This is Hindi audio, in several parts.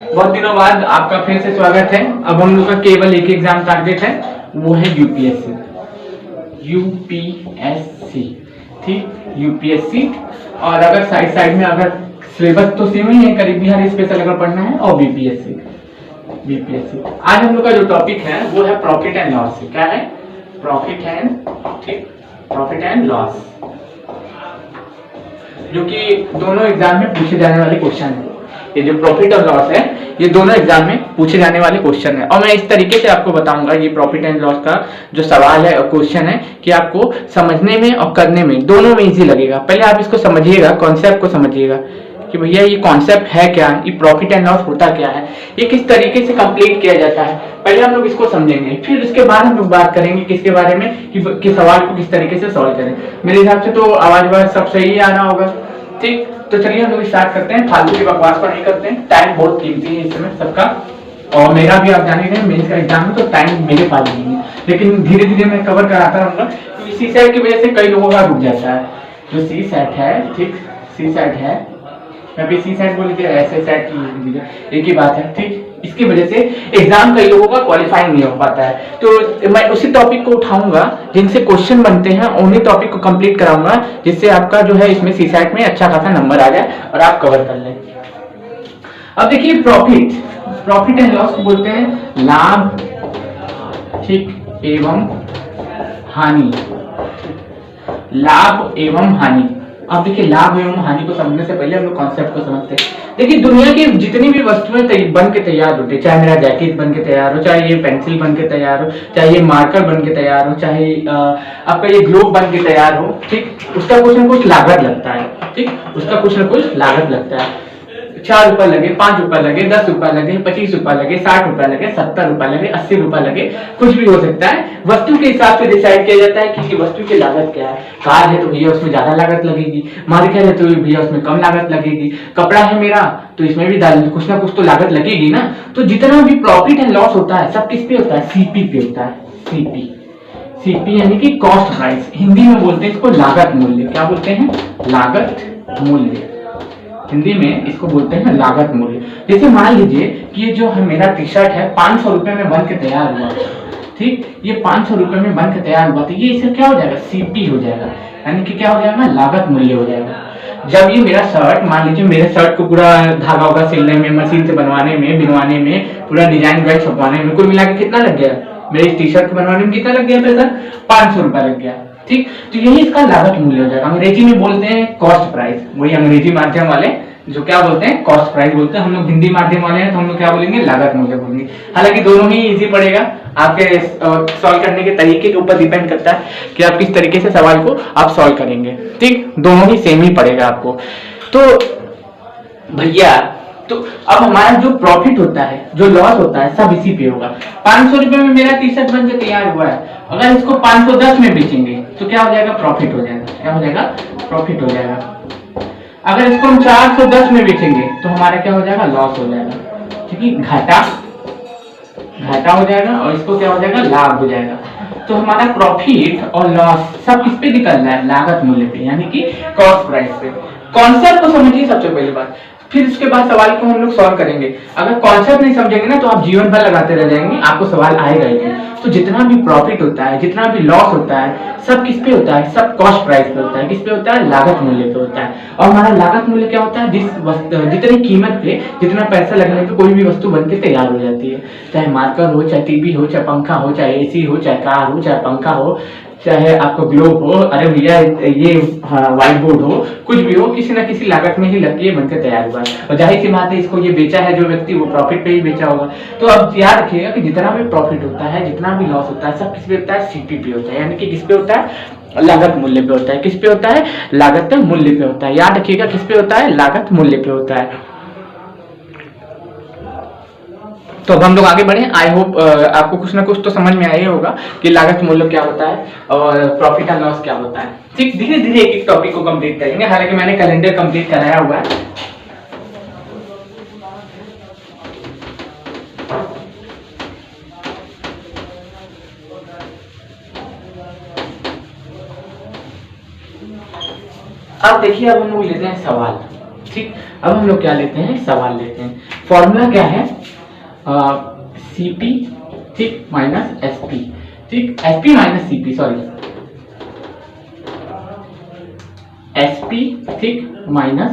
बहुत दिनों बाद आपका फिर से स्वागत है। अब हम लोग का केवल एक एग्जाम टारगेट है, वो है यूपीएससी। यूपीएससी, ठीक, यूपीएससी। और अगर साइड साइड में अगर सिलेबस तो सेम ही है, करीब बिहार स्पेशल अगर पढ़ना है, और बीपीएससी। बीपीएससी आज हम लोग का जो टॉपिक है वो है प्रॉफिट एंड लॉस। क्या है? प्रॉफिट एंड, ठीक, प्रॉफिट एंड लॉस, जो कि दोनों एग्जाम में पूछे जाने वाले क्वेश्चन है। ये जो प्रॉफिट और लॉस है, ये दोनों एग्जाम में पूछे जाने वाले क्वेश्चन है। और मैं इस तरीके से आपको बताऊंगा ये प्रॉफिट एंड लॉस का जो सवाल है और क्वेश्चन है कि आपको समझने में और करने में दोनों में इजी लगेगा। पहले आप इसको समझिएगा, कॉन्सेप्ट को समझिएगा कि भैया ये कॉन्सेप्ट है क्या, ये प्रॉफिट एंड लॉस होता क्या है, ये किस तरीके से कंप्लीट किया जाता है। पहले हम लोग इसको समझेंगे, फिर उसके बाद हम लोग बात करेंगे किसके बारे में कि सवाल को किस तरीके से सॉल्व करें। मेरे हिसाब से तो आवाज सब सही आ रहा होगा, ठीक। तो चलिए हम लोग स्टार्ट करते हैं, फालतू की बकवास पर नहीं करते हैं। टाइम बहुत कीमती है इस समय सबका, और मेरा भी आप जाने हैं मेंस का एग्जाम है, तो टाइम मेरे पास नहीं है, लेकिन धीरे धीरे मैं कवर कराता रहूंगा। क्योंकि सी सेट की वजह से कई लोगों का रुक जाता है। जो सी सेट है, ठीक, सी सेट है, मैं भी सी सेट बोल दिया, ऐसे सेट एक ही बात है, ठीक। इसकी वजह से एग्जाम कई लोगों का क्वालिफाइंग नहीं हो पाता है। तो मैं उसी टॉपिक को उठाऊंगा जिनसे क्वेश्चन बनते हैं, उन्हीं टॉपिक को कंप्लीट कराऊंगा, जिससे आपका जो है इसमें सी सेट में अच्छा खासा नंबर आ जाए और आप कवर कर लें। अब देखिए प्रॉफिट एंड लॉस को बोलते हैं लाभ, ठीक, एवं हानि। लाभ एवं हानि। अब देखिए लाभ एवं हानि को समझने से पहले हम लोग कॉन्सेप्ट को समझते हैं। देखिए दुनिया की जितनी भी वस्तुएं बन के तैयार होती है, चाहे मेरा जैकेट बन के तैयार हो, चाहे ये पेंसिल बन के तैयार हो, चाहे ये मार्कर बन के तैयार हो, चाहे आपका ये ग्लोब बन के तैयार हो, ठीक, उसका कुछ न कुछ लागत लगता है, ठीक, उसका कुछ न कुछ लागत लगता है। 4 रुपए लगे, 5 रुपए लगे, 10 रुपए लगे, 25 रुपए लगे, 60 रुपए लगे, 70 रुपए लगे, 80 रुपए लगे, कुछ भी हो सकता है। वस्तु के हिसाब से डिसाइड किया जाता है कि वस्तु की लागत क्या है। कार है तो भैया उसमें ज्यादा लागत लगेगी, मार्केट है तो भैया उसमें कम लागत लगेगी, कपड़ा है मेरा तो इसमें भी कुछ ना कुछ तो लागत लगेगी ना। तो जितना भी प्रॉफिट एंड लॉस होता है सब किस पे होता है? सीपी पे होता है। सीपी, सीपी यानी कि कॉस्ट प्राइस, हिंदी में बोलते हैं इसको लागत मूल्य। क्या बोलते हैं? लागत मूल्य। हिंदी में इसको बोलते हैं लागत मूल्य। जैसे मान लीजिए कि ये जो है मेरा टी शर्ट है 500 रुपए में बन के तैयार हुआ, ठीक, ये 500 रुपए में बन के तैयार हुआ, तो ये इसका क्या हो जाएगा? सीपी हो जाएगा, यानी कि क्या हो जाएगा? लागत मूल्य हो जाएगा। जब ये मेरा शर्ट, मान लीजिए मेरे शर्ट को पूरा धागा होगा सिलने में, मशीन से बनवाने में, बिनवाने में, पूरा डिजाइन ड्राइंग छपवाने में, कुल मिला के कितना लग गया? मेरे टी शर्ट को बनवाने में कितना लग गया पैसा? 500 रुपए लग गया, ठीक। तो यही इसका लागत मूल्य हो जाएगा। अंग्रेजी में बोलते हैं कॉस्ट प्राइस, वही अंग्रेजी माध्यम वाले जो क्या बोलते हैं? कॉस्ट प्राइस बोलते हैं। हम लोग हिंदी माध्यम वाले हैं तो हम लोग क्या बोलेंगे? लागत मूल्य बोलेंगे। हालांकि दोनों ही इजी पड़ेगा, आपके सॉल्व करने के तरीके के ऊपर डिपेंड करता है कि आप किस तरीके से सवाल को आप सॉल्व करेंगे, ठीक। दोनों ही सेम ही पड़ेगा आपको। तो भैया, तो अब हमारा जो प्रॉफिट होता है, जो लॉस होता है, सब इसी पे होगा। 500 रुपए में मेरा टी शर्ट बन के तैयार हुआ है, अगर इसको 510 में बेचेंगे तो क्या हो जाएगा? प्रॉफिट हो जाएगा। क्या हो जाएगा? प्रॉफिट हो जाएगा। अगर इसको हम 410 में बेचेंगे तो हमारा क्या हो जाएगा? लॉस हो जाएगा, ठीक है, घाटा हो जाएगा। और इसको क्या हो जाएगा? लाभ हो जाएगा। तो हमारा प्रॉफिट और लॉस सब किस पे निकल रहा है? लागत मूल्य पे, यानी कि कॉस्ट प्राइस पे। कॉन्सेप्ट को समझिए सबसे पहली बात, फिर उसके बाद सवाल को हम लोग सॉल्व करेंगे। अगर कॉन्सेप्ट नहीं समझेंगे ना तो आप जीवन भर लगाते रह जाएंगे, आपको सवाल आएगा ही नहीं। तो जितना भी प्रॉफिट होता है, जितना भी लॉस होता है, सब किस पे होता है? सब कॉस्ट प्राइस पे होता है। किस पे होता है? लागत मूल्य पे होता है। और हमारा लागत मूल्य क्या होता है? जितनी कीमत पे, जितना पैसा लगने पे कोई भी वस्तु बन के तैयार हो जाती है। चाहे मार्कर हो, चाहे टीवी हो, चाहे पंखा हो, चाहे एसी हो, चाहे कार हो, चाहे पंखा हो, चाहे आपको ग्लोब हो, अरे भैया ये व्हाइट बोर्ड हो, कुछ भी हो, किसी ना किसी लागत में ही लग के बनकर तैयार हुआ है। और जाहिर सी बात है इसको ये बेचा है जो व्यक्ति, वो प्रॉफिट पे ही बेचा होगा। तो अब याद रखिएगा कि जितना भी प्रॉफिट होता है, जितना भी लॉस होता है, सब किस पे होता है? सीपी पे होता है, यानी कि किस पे होता है? लागत मूल्य पे होता है। किस पे होता है? लागत मूल्य पे होता है। याद रखिएगा किस पे होता है? लागत मूल्य पे होता है। तो अब हम लोग आगे बढ़े। आई होप आपको कुछ ना कुछ तो समझ में आया होगा कि लागत मूल्य क्या होता है और प्रॉफिट एंड लॉस क्या होता है, ठीक। धीरे धीरे एक एक टॉपिक को कंप्लीट करेंगे, हालांकि मैंने कैलेंडर कंप्लीट कराया हुआ है। अब देखिए, अब हम लोग लेते हैं सवाल, ठीक। अब हम लोग क्या लेते हैं? सवाल लेते हैं। फॉर्मूला क्या है, सीपी ठीक माइनस एसपी, ठीक SP minus CP, sorry SP ठीक minus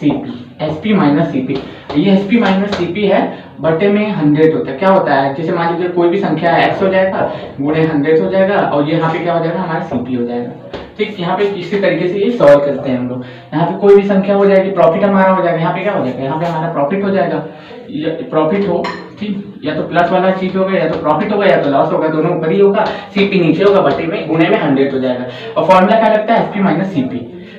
CP, SP minus CP. ये एसपी माइनस सीपी है, बटे में 100 होता है। क्या होता है, जैसे मान लीजिए कोई भी संख्या एक्स हो जाएगा गुणे 100 हो जाएगा, और यहाँ पे क्या हो जाएगा, हमारा सीपी हो जाएगा। ठीक, यहाँ पे इसी तरीके से ये सॉल्व करते हैं हम लोग। यहाँ पे कोई भी संख्या हो जाएगी, प्रॉफिट हमारा हो जाएगा। यहाँ पे क्या हो जाएगा, यहाँ पे हमारा प्रॉफिट हो जाएगा, प्रॉफिट हो ठीक, या तो प्लस वाला चीज होगा, या तो प्रॉफिट होगा, या तो लॉस होगा, दोनों ऊपर ही होगा, सीपी नीचे होगा, बटे में गुणे में 100 हो जाएगा। और फॉर्मूला क्या लगता है, एसपी माइनस सीपी।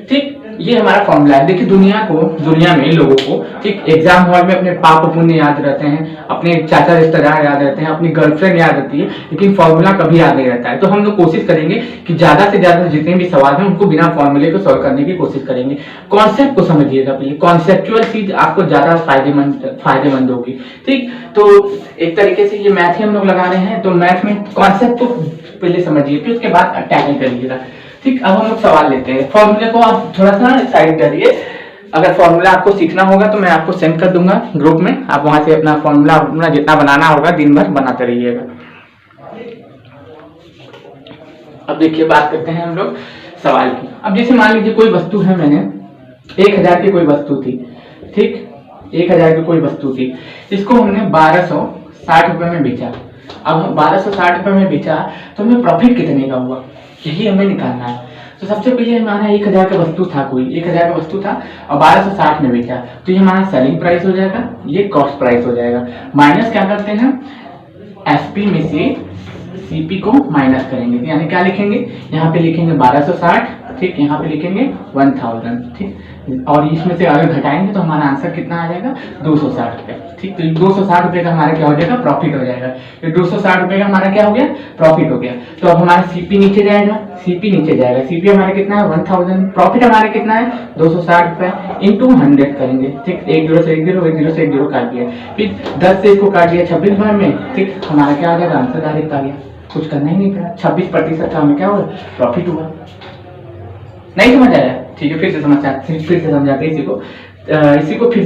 ठीक, ये हमारा फॉर्मूला है। देखिए दुनिया में लोगों को ठीक एग्जाम हॉल में अपने पाप पुण्य याद रहते हैं, अपने चाचा रिश्तेदार याद रहते हैं, अपनी गर्लफ्रेंड याद रहती है, लेकिन फॉर्मूला कभी याद नहीं रहता है। तो हम लोग कोशिश करेंगे कि ज्यादा से ज्यादा जितने भी सवाल हैं उनको बिना फॉर्मूले को सॉल्व करने की कोशिश करेंगे। कॉन्सेप्ट को समझिएगा पहले, कॉन्सेप्चुअल चीज आपको ज्यादा फायदेमंद होगी। ठीक, तो एक तरीके से ये मैथ ही हम लोग लगा रहे हैं, तो मैथ में कॉन्सेप्ट को पहले समझिए, फिर उसके बाद टैकल करिएगा। ठीक, अब हम लोग सवाल लेते हैं। फॉर्मूले को आप थोड़ा सा साइड करिए, अगर फॉर्मूला आपको सीखना होगा तो मैं आपको सेंड कर दूंगा ग्रुप में, आप वहां से अपना फॉर्मूला अपना जितना बनाना होगा दिन भर बनाते रहिएगा। अब देखिए बात करते हैं हम लोग सवाल की। अब जैसे मान लीजिए कोई वस्तु है, मैंने 1000 की कोई वस्तु थी, ठीक 1000 की कोई वस्तु थी, इसको हमने 1260 रुपए में बेचा। अब हम 1260 रुपए में बेचा तो हमें प्रॉफिट कितने का हुआ, यही हमें निकालना है। तो सबसे पहले हमारा 1000 का वस्तु था, कोई 1000 का वस्तु था और 1260 में बेचा, तो ये हमारा सेलिंग प्राइस हो जाएगा, ये कॉस्ट प्राइस हो जाएगा। माइनस क्या करते हैं, एसपी में से सीपी को माइनस करेंगे, यानी क्या लिखेंगे, यहाँ पे लिखेंगे 1260, ठीक यहाँ पे लिखेंगे 1000, ठीक, और इसमें से अगर घटाएंगे तो हमारा आंसर कितना आ जाएगा, 260 रुपये। ठीक, तो 260 रुपये का हमारा क्या हो जाएगा, प्रॉफिट हो जाएगा। तो 260 रुपये का हमारा क्या हो गया, प्रॉफिट हो गया। तो अब हमारा सीपी नीचे जाएगा, सीपी नीचे जाएगा, सीपी हमारा कितना है 1000, प्रॉफिट हमारा कितना है 260 रुपये इंटू 100 करेंगे। ठीक, 1 0 से 1 0, 1 0 से 1 0 काट दिया, फिर 10 से इसको काट दिया 26 बार में। ठीक, हमारा क्या आ जाएगा, आंसर डायरेक्ट आ गया, कुछ करना ही नहीं पड़ा। 26% का हमें क्या हुआ, प्रॉफिट हुआ। नहीं समझ आया, ठीक है, फिर से समझाते हैं, इसी को फिर से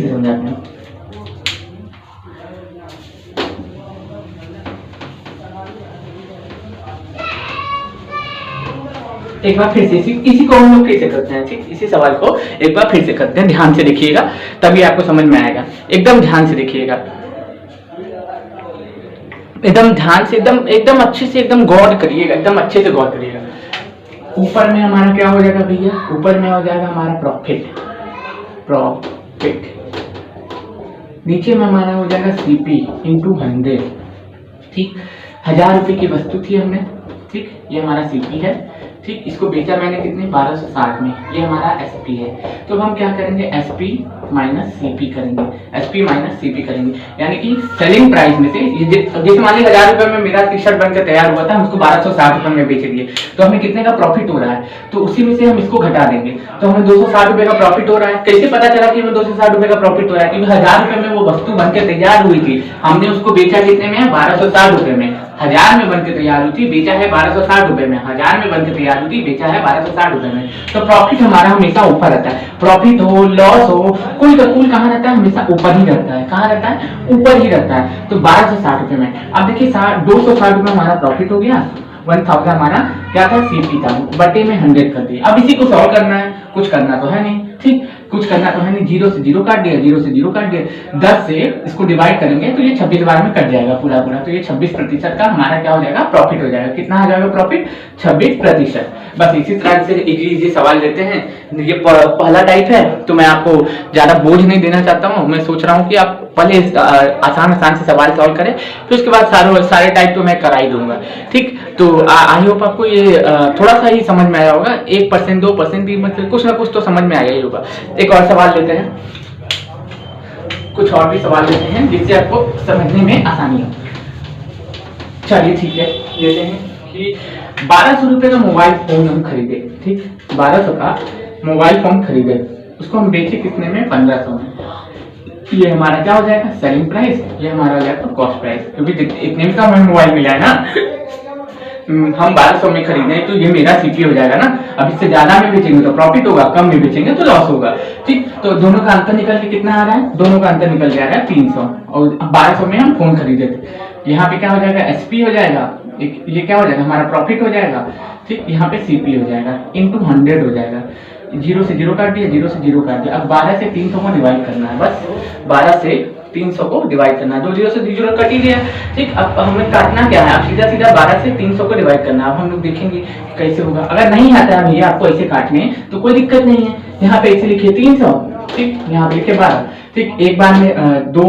समझाते हैं। एक बार फिर से इसी को हम लोग फिर से करते हैं। ठीक, इसी सवाल को एक बार फिर से करते हैं, ध्यान से देखिएगा तभी आपको समझ में आएगा। एकदम ध्यान से देखिएगा, एकदम ध्यान से, एकदम अच्छे से, एकदम गौर करिएगा, एकदम अच्छे से गौर करिएगा। ऊपर में हमारा क्या हो जाएगा भैया, ऊपर में हो जाएगा हमारा प्रॉफिट, नीचे में हमारा हो जाएगा सीपी इंटू 100। ठीक, 1000 रुपए की वस्तु थी हमने, ठीक ये हमारा सीपी है। ठीक, इसको बेचा मैंने कितने, 1260 में, ये हमारा एसपी है। तो हम क्या करेंगे, एसपी माइनस सीपी करेंगे, एसपी माइनस सीपी करेंगे, यानी कि सेलिंग प्राइस में से जैसे मान लीजिए 1000 रुपए में मेरा टी शर्ट बनकर तैयार हुआ था, हम उसको 1260 रुपए में बेच दिए, तो हमें कितने का प्रॉफिट हो रहा है, तो उसी में से हम इसको घटा देंगे, तो हमें 260 रुपए का प्रॉफिट हो रहा है। कैसे पता चला कि हमें 260 रुपए का प्रॉफिट हो रहा है, क्योंकि 1000 रुपए में वो वस्तु बनकर तैयार हुई थी, हमने उसको बेचा कितने में, 1260 रुपए में। 1000 में बनकर तैयार हुई थी, बेचा है 1260 रुपए में, 1000 में बनकर तैयार हुई थी, बेचा है 1260 रुपए में। तो प्रॉफिट हमारा हमेशा ऊपर रहता है, प्रॉफिट हो लॉस हो, कुल का कुल कहाँ रहता है, हमेशा ऊपर ही रहता है। कहाँ रहता है, ऊपर ही रहता है। तो 1260 रुपए में, अब देखिए 260 रुपए हमारा प्रॉफिट हो गया, 1000 हमारा क्या था, सीपी था, बटे में 100 कर दिया। अब इसी को सॉल्व करना है, कुछ करना तो है नहीं, ठीक कुछ करना तो है नहीं, 0 से 0 काट दिया, 0 से 0 काट दिया, 10 से इसको डिवाइड करेंगे तो ये 26 बार में कट जाएगा पूरा, तो ये 26% का हमारा क्या हो जाएगा, प्रॉफिट हो जाएगा। कितना आ जाएगा प्रॉफिट, 26%। बस इसी तरह से इजी सवाल लेते हैं। ये पहला टाइप है, तो मैं आपको ज्यादा बोझ नहीं देना चाहता हूँ। मैं सोच रहा हूँ कि आप पहले आसान से सवाल सॉल्व करें, फिर उसके बाद सारे टाइप तो मैं करा ही दूंगा। ठीक, तो आई होप आपको ये थोड़ा सा ही समझ में आया होगा, 1% 2% भी मतलब कुछ ना कुछ तो समझ में आया ही होगा। एक और सवाल लेते हैं, कुछ और भी सवाल लेते हैं जिससे आपको समझने में आसानी हो। चलिए ठीक है, लेते हैं कि 1200 रुपए का मोबाइल फोन हम खरीदे। ठीक, 1200 का मोबाइल फोन खरीदे, उसको हम बेचे कितने में, 1500 में। ये हमारा क्या हो जाएगा, सेलिंग प्राइस, ये हमारा हो जाएगा कॉस्ट प्राइस, क्योंकि इतने में तो हमें मोबाइल मिला है ना। हम 1200 में खरीदे तो ये मेरा सीपी हो जाएगा ना। अब इससे ज्यादा में बेचेंगे तो प्रॉफिट होगा, कम में बेचेंगे तो लॉस होगा। ठीक, तो दोनों का अंतर निकल के कितना आ रहा है? दोनों का अंतर निकल के आ रहा है 300, और 1200 में हम फोन खरीदे थे। यहाँ पे क्या हो जाएगा? एसपी हो जाएगा, ये क्या हो जाएगा? हमारा प्रॉफिट हो जाएगा। ठीक, यहाँ पे सीपी हो जाएगा, इंटू 100 हो जाएगा। 0 से 0 काट दिया, 0 से 0 काट दिया। अब 12 से 300 को डिवाइड करना है, बस 12 से 300 को डिवाइड करना है। 2 0 से 0 कट ही गया। ठीक, अब हमें काटना क्या है? अब सीधा सीधा 12 से 300 को डिवाइड करना है। अब हम लोग देखेंगे कैसे होगा। अगर नहीं आता है भैया आपको ऐसे काटने तो कोई दिक्कत नहीं है, यहाँ पे ऐसे लिखिए 300। ठीक, यहाँ पे लिखे 12। ठीक, एक बार में दो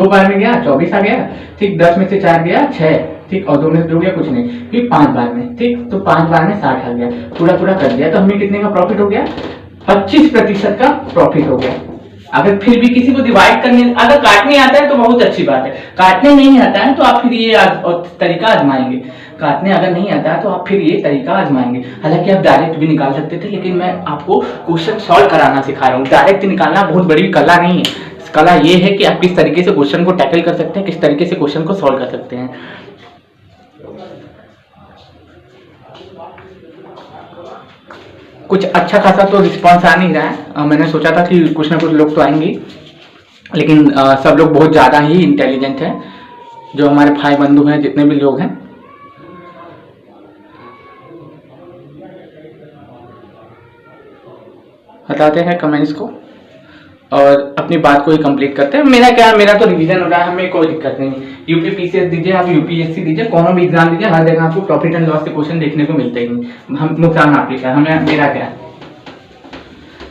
बार में गया 24 आ गया। ठीक, 10 में से 4 गया 6। ठीक, और 2 में से 2 गया कुछ नहीं। फिर 5 बार में, ठीक, तो 5 बार में 60 आ गया, पूरा कर दिया। तो हमें कितने का प्रॉफिट हो गया? 25% का प्रॉफिट हो गया। अगर फिर भी किसी को डिवाइड करने, अगर काटने आता है तो बहुत अच्छी बात है, काटने नहीं आता है तो आप फिर ये तरीका आजमाएंगे। काटने अगर नहीं आता है तो आप फिर ये तरीका आजमाएंगे। हालांकि आप डायरेक्ट भी निकाल सकते थे, लेकिन मैं आपको क्वेश्चन सॉल्व कराना सिखा रहा हूँ। डायरेक्ट निकालना बहुत बड़ी कला नहीं है। कला ये है कि आप किस तरीके से क्वेश्चन को टैकल कर सकते हैं, किस तरीके से क्वेश्चन को सॉल्व कर सकते हैं। कुछ अच्छा खासा तो रिस्पांस आ नहीं रहा है। मैंने सोचा था कि कुछ ना कुछ लोग तो आएंगे, लेकिन सब लोग बहुत ज़्यादा ही इंटेलिजेंट हैं। जो हमारे भाई बंधु हैं, जितने भी लोग हैं, बताते हैं कमेंट्स को और अपनी बात को ही कंप्लीट करते हैं। मेरा तो रिवीजन हो रहा है, हमें कोई दिक्कत नहीं। यूपी पीसीएस दीजिए, आप यूपीएससी दीजिए, कोनो भी एग्जाम दीजिए, हर जगह आपको प्रॉफिट एंड लॉस के क्वेश्चन देखने को मिलते ही। हम नुकसान आप लिखा है, मेरा क्या है?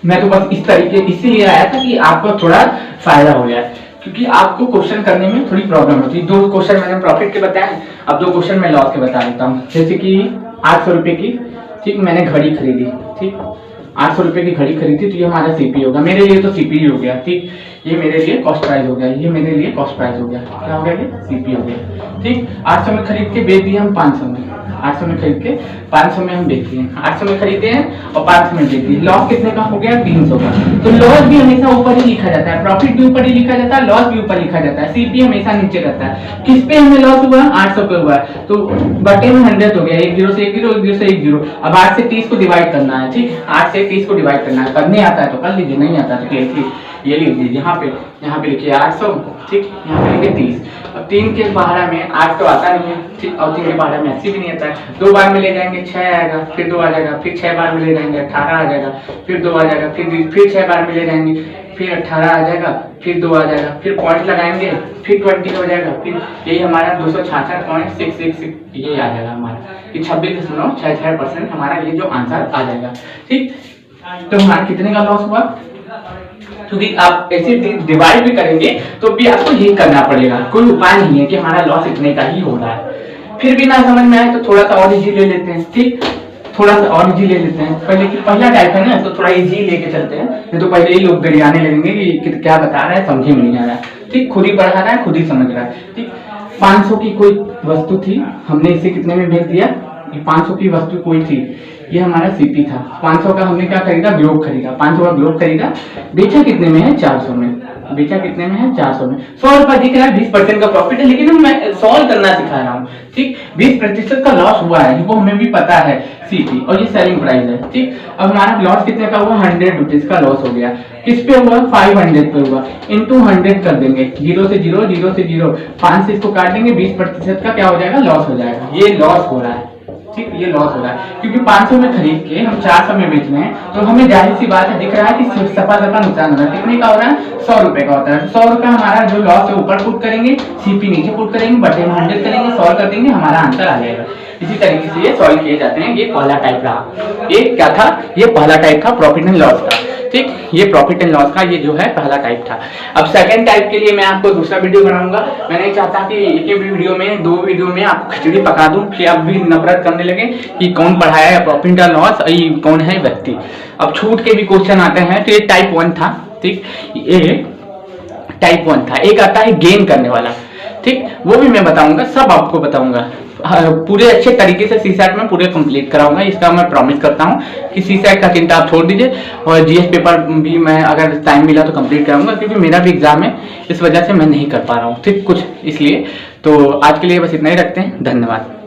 मैं तो बस इस तरीके इसीलिए आया था कि आपको थोड़ा फायदा हो गया, क्योंकि आपको क्वेश्चन करने में थोड़ी प्रॉब्लम होती है। 2 क्वेश्चन मैंने प्रॉफिट के बताए, अब 2 क्वेश्चन मैं लॉस के बता देता हूँ। जैसे कि 800 रुपए की, ठीक, मैंने घड़ी खरीदी। ठीक, 800 रुपए की घड़ी खरीदी तो ये हमारा सीपी होगा। मेरे लिए तो सीपी हो गया। ठीक, ये मेरे लिए कॉस्ट प्राइस हो गया, ये मेरे लिए कॉस्ट प्राइस हो गया। क्या हो गया? ये सीपी हो गया। ठीक, 800 में खरीद के बेच दिया हम 500 में। 800 में खरीद के 500 में हम बेच दिए। 800 में खरीदे हैं और 500 में बेच दिए। लॉस कितने का हो गया? 300 का। तो लॉस भी हमेशा ऊपर ही लिखा जाता है, प्रॉफिट भी ऊपर ही लिखा जाता है, लॉस भी ऊपर लिखा जाता है, सीपी हमेशा नीचे रहता है। किस पे हमें लॉस हुआ? 800 पे हुआ, तो बटे में 100 हो गया। 1 0 से 1 0, 1 0 से 1 0। अब 8 से 30 को डिवाइड करना है। ठीक, 8 से 30 को डिवाइड करना है। करने आता है तो कर लीजिए, नहीं आता तो ये लीजिए। यहाँ पे लिखिए 800। ठीक, यहाँ पे लिखिए 30। अब 3 के पहाड़ा में 8 तो आता नहीं है। ठीक, और 3 के पहाड़ा में 80 भी नहीं आता है। 2 बार में ले जाएंगे 6 आएगा, फिर 2 आ जाएगा, फिर 6 बार में ले जाएंगे 18 आ जाएगा, फिर 2 आ जाएगा, फिर 6 बार में ले जाएंगे, फिर 18 आ जाएगा, फिर 2 आ जाएगा, फिर पॉइंट लगाएंगे, फिर 20 हो जाएगा। फिर यही हमारा 266.666 ये आ जाएगा हमारा। 26.66% हमारा ये जो आंसर आ जाएगा। ठीक, तो हमारा कितने का लॉस हुआ? क्योंकि आप ऐसे डिवाइड भी करेंगे तो भी आपको यही करना पड़ेगा, कोई उपाय नहीं है कि हमारा लॉस इतने का ही हो रहा है। फिर भी ना समझ में आए तो थोड़ा सा और इजी ले लेते हैं। ठीक, थोड़ा सा और इजी ले लेते हैं। पहला टाइप है ना, तो थोड़ा इजी लेके चलते हैं, नहीं तो पहले ही लोग गरियाने लगेंगे कि क्या बता रहा है, समझे में नहीं आ रहा है। ठीक, खुद ही पढ़ा रहा है, खुद ही समझ रहा है। ठीक, 500 की कोई वस्तु थी, हमने इसे कितने में बेच दिया? 500 की वस्तु कोई थी, ये हमारा सीपी था। 500 का हमने क्या खरीदा? ग्लोब खरीदा। 500 का ग्लोब खरीदा, बेचा कितने में है? 400 में। बेचा कितने में है? 400 में। 100 रुपया दिख रहा है, 20% का प्रॉफिट है, लेकिन मैं सॉल्व करना सिखा रहा हूँ। ठीक, 20% का लॉस हुआ है, वो हमें भी पता है, सीपी, और ये सेलिंग प्राइस है। ठीक, अब हमारा लॉस कितने का हुआ? 100 रुपीज का लॉस हो गया। किस पे हुआ? 500 पे हुआ। इंटू 100 कर देंगे, 0 से 0, 0 से 0, 5 से इसको काट देंगे, 20% का क्या हो जाएगा? लॉस हो जाएगा। ये लॉस हो रहा है। ठीक, ये लॉस हो रहा है, क्योंकि 500 में खरीद के हम 400 में बेच रहे हैं, तो हमें जाहिर सी बात है, दिख रहा है कि सपा नुकसान हो रहा है। कितने का हो रहा है? 100 रुपए का होता है। 100 रुपया हमारा जो लॉस है ऊपर पुट करेंगे, सीपी नीचे पुट करेंगे, बटे में 100 करेंगे, सॉल्व कर देंगे, हमारा आंसर आ जाएगा। इसी तरीके से ये सॉल्व किए जाते हैं। ये पहला टाइप रहा। ये क्या था? ये पहला टाइप था प्रॉफिट एंड लॉस का। ठीक, ये प्रॉफिट एंड लॉस का ये जो है पहला टाइप था। अब सेकंड टाइप के लिए मैं आपको दूसरा वीडियो बनाऊंगा। मैं नहीं चाहता कि एक ही वीडियो में, 2 वीडियो में आपको खिचड़ी पका दूं, फिर आप भी नफरत करने लगे कि कौन पढ़ाया है प्रॉफिट एंड लॉस, कौन है व्यक्ति। अब छूट के भी क्वेश्चन आते हैं, तो ये टाइप 1 था। ठीक, ये टाइप 1 था। एक आता है गेन करने वाला। ठीक, वो भी मैं बताऊंगा, सब आपको बताऊंगा पूरे अच्छे तरीके से। सीसैट में पूरे कंप्लीट कराऊंगा, इसका मैं प्रॉमिस करता हूं कि सीसैट का चिंता आप छोड़ दीजिए, और जीएस पेपर भी मैं अगर टाइम मिला तो कंप्लीट कराऊंगा, क्योंकि मेरा भी एग्जाम है, इस वजह से मैं नहीं कर पा रहा हूं। ठीक, कुछ इसलिए। तो आज के लिए बस इतना ही रखते हैं। धन्यवाद।